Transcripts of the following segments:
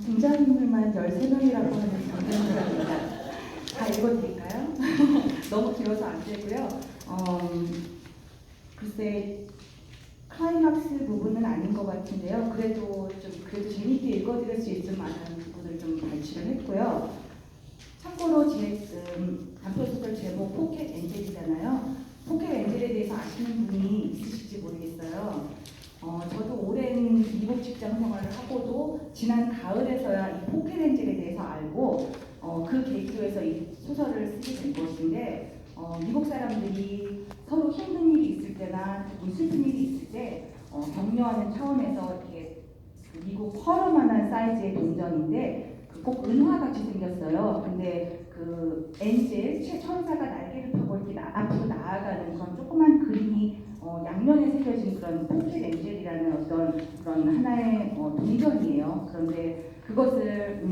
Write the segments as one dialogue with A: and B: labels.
A: 등장인물만 13명이라고 하는 장면입니다. 다 읽어드릴까요? 너무 길어서 안 되고요. 글쎄 클라이막스 부분은 아닌 것 같은데요. 그래도 재밌게 읽어드릴 수 있을 만한 부분을 좀 발췌를 했고요. 참고로 제 단편소설 제목 포켓 엔젤이잖아요. 포켓 엔젤에 대해서 아시는 분이 있으실지 모르겠어요. 저도 오랜 미국 직장 생활을 하고도 지난 가을에서야 이 포켓 엔젤에 대해서 알고 그 계기로 해서 이 소설을 쓰게 된 것인데 미국 사람들이 서로 힘든 일이 있을 때나 조금 슬픈 일이 있을 때 격려하는 차원에서 이렇게 미국 허름만한 사이즈의 동전인데 꼭 은화같이 생겼어요. 근데 그 엔젤, 천사가 날개를 펴고 이렇게 앞으로 나아가는 그런 조그만 그림이 양면에 새겨진 그런 포켓 엔젤이라는 어떤 그런 하나의 동전이에요. 그런데 그것을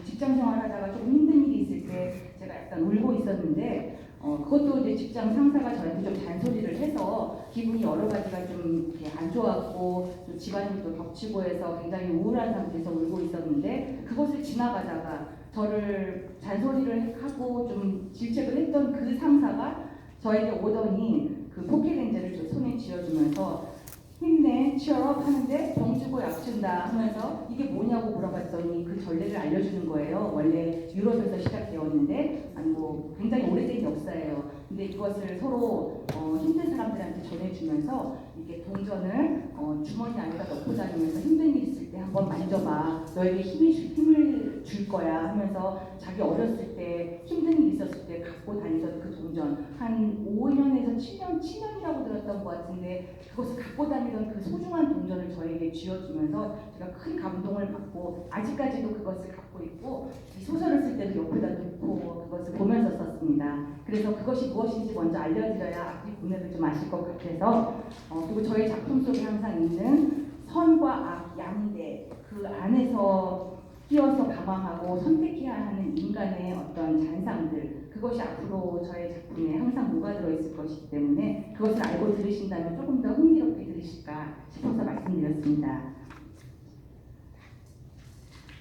A: 직장 생활하다가 조금 힘든 일이 있을 때 제가 약간 울고 있었는데 그것도 이제 직장 상사가 저한테 좀 잔소리를 해서 기분이 여러 가지가 좀 이렇게 안 좋았고 또 집안일도 겹치고 해서 굉장히 우울한 상태에서 울고 있었는데 그것을 지나가다가 저를 잔소리를 하고 좀 질책을 했던 그 상사가 저에게 오더니 그 포켓 엔젤을 제 손에 쥐어주면서 힘내, 치얼업 하는데 병 주고 약 준다 하면서 이게 뭐냐고 물어봤더니 그 전례를 알려주는 거예요. 원래 유럽에서 시작되었는데 뭐 굉장히 오래된 역사예요. 근데 이것을 서로 힘든 사람들한테 전해주면서 이렇게 동전을 주머니 안에다 넣고 다니면서 힘든 일 있을 때 한번 만져봐. 너에게 힘을 줄 거야 하면서 자기 어렸을 때 힘든 일 있었을 때 갖고 다니던 그 동전 한 5년에서 7년이라고 들었던 것 같은데 그것을 갖고 다니던 그 소중한 동전을 저에게 쥐어주면서 제가 큰 감동을 받고 아직까지도 그것을 갖고 있고 이 소설을 쓸 때도 옆에다 놓고 그것을 보면서 썼습니다. 그래서 그것이 무엇인지 먼저 알려드려야 앞뒤 문맥을 좀 아실 것 같아서 그리고 저희 작품 속에 항상 있는 선과 악, 양대 그 안에서 끼어서 방황하고 선택해야 하는 인간의 어떤 잔상들 그것이 앞으로 저의 작품에 항상 녹아들어 있을 것이기 때문에 그것을 알고 들으신다면 조금 더 흥미롭게 들으실까 싶어서 말씀드렸습니다.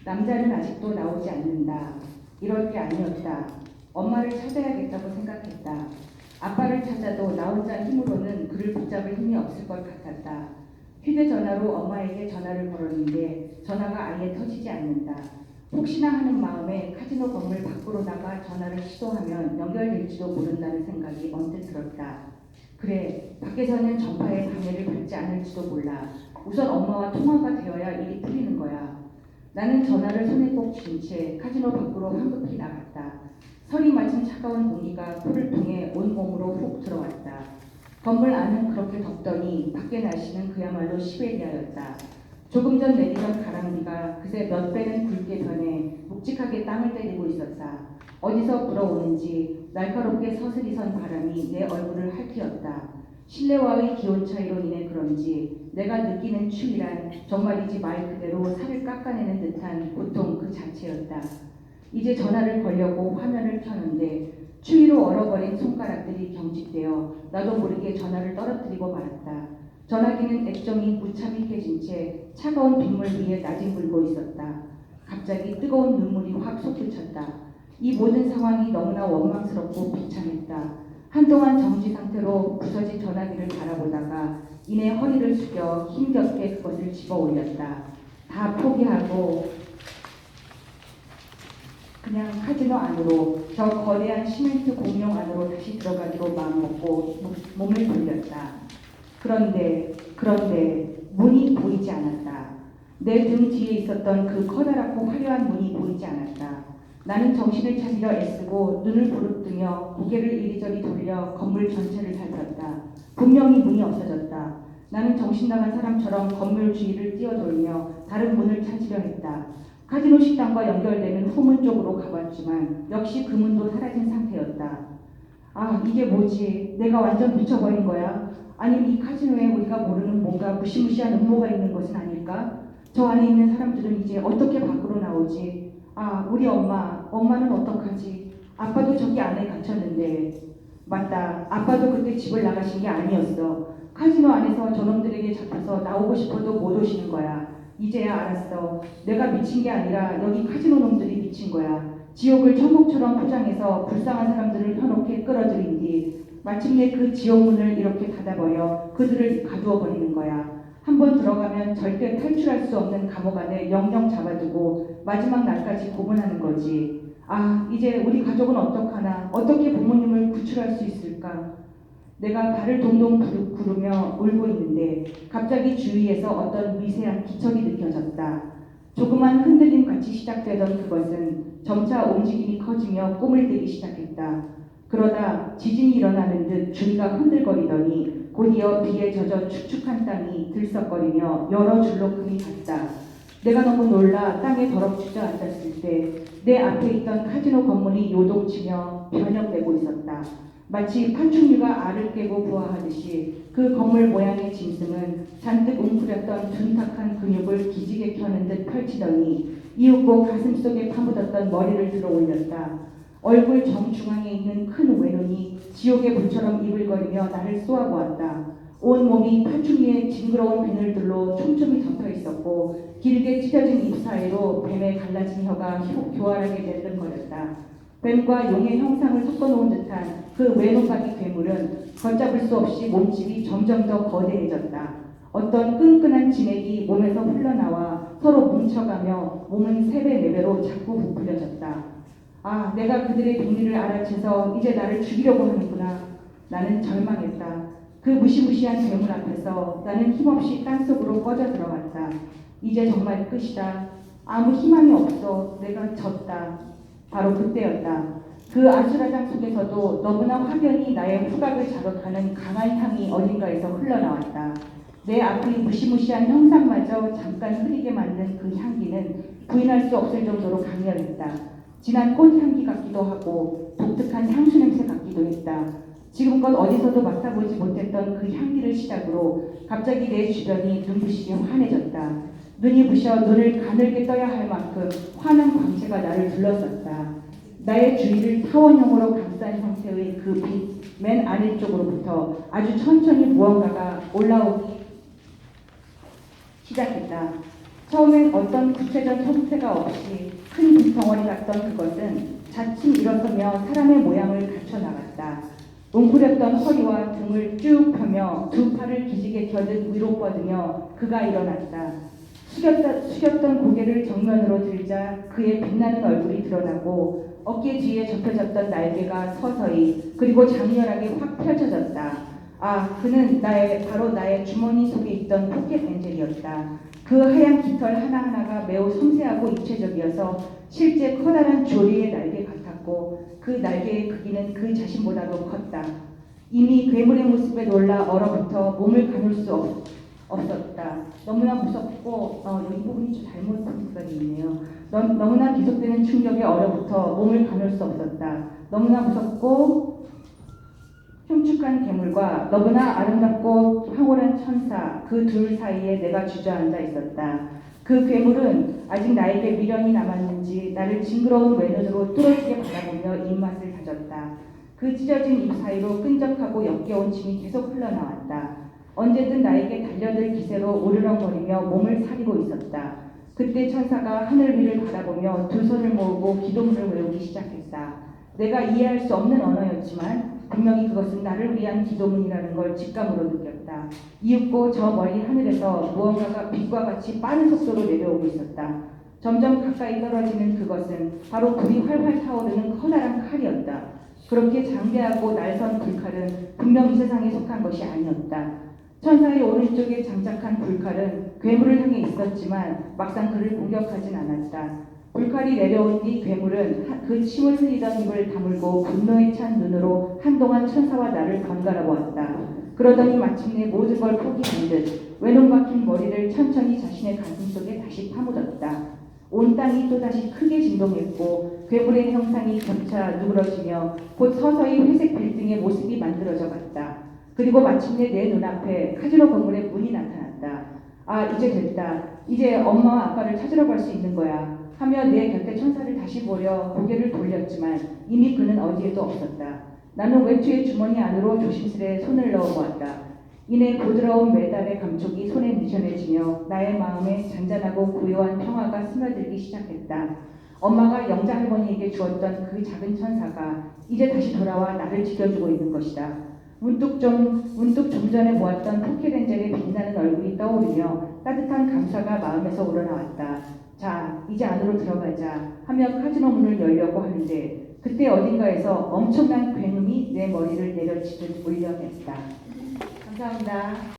A: 남자는 아직도 나오지 않는다. 이럴 게 아니었다. 엄마를 찾아야겠다고 생각했다. 아빠를 찾아도 나 혼자 힘으로는 그를 붙잡을 힘이 없을 것 같았다. 휴대전화로 엄마에게 전화를 걸었는데 전화가 아예 터지지 않는다. 혹시나 하는 마음에 카지노 건물 밖으로 나가 전화를 시도하면 연결될지도 모른다는 생각이 언뜻 들었다. 그래, 밖에서는 전파에 방해를 받지 않을지도 몰라. 우선 엄마와 통화가 되어야 일이 풀리는 거야. 나는 전화를 손에 꼭 쥔 채 카지노 밖으로 황급히 나갔다. 설이 맞은 차가운 공기가 코를 통해 온몸으로 훅 들어왔다. 건물 안은 그렇게 덥더니 밖의 날씨는 그야말로 시베리아였다. 조금 전 내리던 가랑비가 그새 몇 배는 굵게 변해 묵직하게 땅을 때리고 있었다. 어디서 불어오는지 날카롭게 서슬이 선 바람이 내 얼굴을 핥히었다. 실내와의 기온 차이로 인해 그런지 내가 느끼는 추위란 정말이지 말 그대로 살을 깎아내는 듯한 고통 그 자체였다. 이제 전화를 걸려고 화면을 켜는데 추위로 얼어버린 손가락들이 경직되어 나도 모르게 전화를 떨어뜨리고 말았다. 전화기는 액정이 무참히 깨진 채 차가운 빗물 위에 나뒹굴고 있었다. 갑자기 뜨거운 눈물이 확 솟구쳤다. 이 모든 상황이 너무나 원망스럽고 비참했다. 한동안 정지 상태로 부서진 전화기를 바라보다가 이내 허리를 숙여 힘겹게 그것을 집어 올렸다. 다 포기하고 그냥 카지노 안으로 저 거대한 시멘트 공룡 안으로 다시 들어가기로 마음먹고 몸을 돌렸다. 그런데 문이 보이지 않았다. 내 등 뒤에 있었던 그 커다랗고 화려한 문이 보이지 않았다. 나는 정신을 차리려 애쓰고 눈을 부릅뜨며 고개를 이리저리 돌려 건물 전체를 살폈다. 분명히 문이 없어졌다. 나는 정신 나간 사람처럼 건물 주위를 뛰어돌며 다른 문을 찾으려 했다. 카지노 식당과 연결되는 후문 쪽으로 가봤지만 역시 그 문도 사라진 상태였다. 아, 이게 뭐지? 내가 완전 미쳐버린 거야? 아니면 이 카지노에 우리가 모르는 뭔가 무시무시한 음모가 있는 것은 아닐까? 저 안에 있는 사람들은 이제 어떻게 밖으로 나오지? 아, 우리 엄마는 어떡하지? 아빠도 저기 안에 갇혔는데. 맞다, 아빠도 그때 집을 나가신 게 아니었어. 카지노 안에서 저놈들에게 잡혀서 나오고 싶어도 못 오시는 거야. 이제야 알았어. 내가 미친 게 아니라 여기 카지노 놈들이 미친 거야. 지옥을 천국처럼 포장해서 불쌍한 사람들을 현혹해 끌어들인 뒤 마침내 그 지옥문을 이렇게 닫아버려 그들을 가두어 버리는 거야. 한번 들어가면 절대 탈출할 수 없는 감옥 안에 영영 잡아두고 마지막 날까지 고문하는 거지. 아, 이제 우리 가족은 어떡하나? 어떻게 부모님을 구출할 수 있을까? 내가 발을 동동 구르며 울고 있는데 갑자기 주위에서 어떤 미세한 기척이 느껴졌다. 조그만 흔들림 같이 시작되던 그것은 점차 움직임이 커지며 꿈을 대기 시작했다. 그러다 지진이 일어나는 듯 주위가 흔들거리더니 곧이어 비에 젖어 축축한 땅이 들썩거리며 여러 줄로 금이 갔다. 내가 너무 놀라 땅에 더럽 주저앉았을 때 내 앞에 있던 카지노 건물이 요동치며 변형되고 있었다. 마치 파충류가 알을 깨고 부화하듯이 그 건물 모양의 짐승은 잔뜩 웅크렸던 둔탁한 근육을 기지개 켜는 듯 펼치더니 이윽고 가슴속에 파묻었던 머리를 들어 올렸다. 얼굴 정중앙에 있는 큰 외눈이 지옥의 불처럼 이글거리며 나를 쏘아보았다. 온 몸이 파충류의 징그러운 비늘들로 촘촘히 덮여 있었고 길게 찢어진 입 사이로 뱀의 갈라진 혀가 교활하게 내름거렸다. 뱀과 용의 형상을 섞어놓은 듯한 그 외눈박이 괴물은 걷잡을 수 없이 몸집이 점점 더 거대해졌다. 어떤 끈끈한 진액이 몸에서 흘러나와 서로 뭉쳐가며 몸은 3배, 4배로 자꾸 부풀려졌다. 아, 내가 그들의 비밀을 알아채서 이제 나를 죽이려고 하는구나. 나는 절망했다. 그 무시무시한 괴물 앞에서 나는 힘없이 땅속으로 꺼져 들어갔다. 이제 정말 끝이다. 아무 희망이 없어. 내가 졌다. 바로 그때였다. 그 아수라장 속에서도 너무나 확연히 나의 후각을 자극하는 강한 향이 어딘가에서 흘러나왔다. 내 앞의 무시무시한 형상마저 잠깐 흐리게 만든 그 향기는 부인할 수 없을 정도로 강렬했다. 진한 꽃향기 같기도 하고 독특한 향수 냄새 같기도 했다. 지금껏 어디서도 맡아보지 못했던 그 향기를 시작으로 갑자기 내 주변이 눈부시게 환해졌다. 눈이 부셔 눈을 가늘게 떠야 할 만큼 환한 광채가 나를 둘러쌌다. 나의 주위를 타원형으로 감싼 형태의 그 빛 맨 아래쪽으로부터 아주 천천히 무언가가 올라오기 시작했다. 처음엔 어떤 구체적 형태가 없이 큰 빛덩어리 같던 그것은 자칫 일어서며 사람의 모양을 갖춰 나갔다. 웅크렸던 허리와 등을 쭉 펴며 두 팔을 기지개 켜듯 위로 뻗으며 그가 일어났다. 숙였던 고개를 정면으로 들자 그의 빛나는 얼굴이 드러나고 어깨 뒤에 접혀졌던 날개가 서서히 그리고 장렬하게 확 펼쳐졌다. 아, 그는 바로 나의 주머니 속에 있던 포켓 엔젤이었다. 그 하얀 깃털 하나하나가 매우 섬세하고 입체적이어서 실제 커다란 조리의 날개 같았고 그 날개의 크기는 그 자신보다도 컸다. 이미 괴물의 모습에 놀라 얼어붙어 몸을 가눌 수 없었다. 너무나 무섭고 이 부분이 좀 잘못 분석이 있네요. 너무나 계속되는 충격에 얼어붙어 몸을 가눌 수 없었다. 너무나 무섭고 흉측한 괴물과 너무나 아름답고 황홀한 천사 그 둘 사이에 내가 주저앉아 있었다. 그 괴물은 아직 나에게 미련이 남았는지 나를 징그러운 외눈으로 뚫어지게 바라보며 입맛을 다졌다. 그 찢어진 입 사이로 끈적하고 역겨운 침이 계속 흘러나왔다. 언제든 나에게 달려들 기세로 오르렁거리며 몸을 사리고 있었다. 그때 천사가 하늘 위를 바라보며 두 손을 모으고 기도문을 외우기 시작했다. 내가 이해할 수 없는 언어였지만 분명히 그것은 나를 위한 기도문이라는 걸 직감으로 느꼈다. 이윽고 저 멀리 하늘에서 무언가가 빛과 같이 빠른 속도로 내려오고 있었다. 점점 가까이 떨어지는 그것은 바로 불이 활활 타오르는 커다란 칼이었다. 그렇게 장대하고 날선 불칼은 분명 이 세상에 속한 것이 아니었다. 천사의 오른쪽에 장착한 불칼은 괴물을 향해 있었지만 막상 그를 공격하진 않았다. 불칼이 내려온 뒤 괴물은 그 침을 흘리던 입을 다물고 분노에 찬 눈으로 한동안 천사와 나를 번갈아 보았다. 그러더니 마침내 모든 걸 포기한 듯 외눈 박힌 머리를 천천히 자신의 가슴속에 다시 파묻었다. 온 땅이 또다시 크게 진동했고 괴물의 형상이 점차 누그러지며 곧 서서히 회색 빌딩의 모습이 만들어져 갔다. 그리고 마침내 내 눈앞에 카지노 건물의 문이 나타났다. 아, 이제 됐다. 이제 엄마와 아빠를 찾으러 갈 수 있는 거야. 하며 내 곁에 천사를 다시 보려 고개를 돌렸지만 이미 그는 어디에도 없었다. 나는 외투의 주머니 안으로 조심스레 손을 넣어보았다. 이내 부드러운 메달의 감촉이 손에 미션해지며 나의 마음에 잔잔하고 고요한 평화가 스며들기 시작했다. 엄마가 영자 할머니에게 주었던 그 작은 천사가 이제 다시 돌아와 나를 지켜주고 있는 것이다. 문득 좀 전에 보았던 포켓엔젤의 빛나는 얼굴이 떠오르며 따뜻한 감사가 마음에서 우러나왔다. 자, 이제 안으로 들어가자 하며 카지노 문을 열려고 하는데 그때 어딘가에서 엄청난 굉음이 내 머리를 내려치듯 울려댔다. 감사합니다.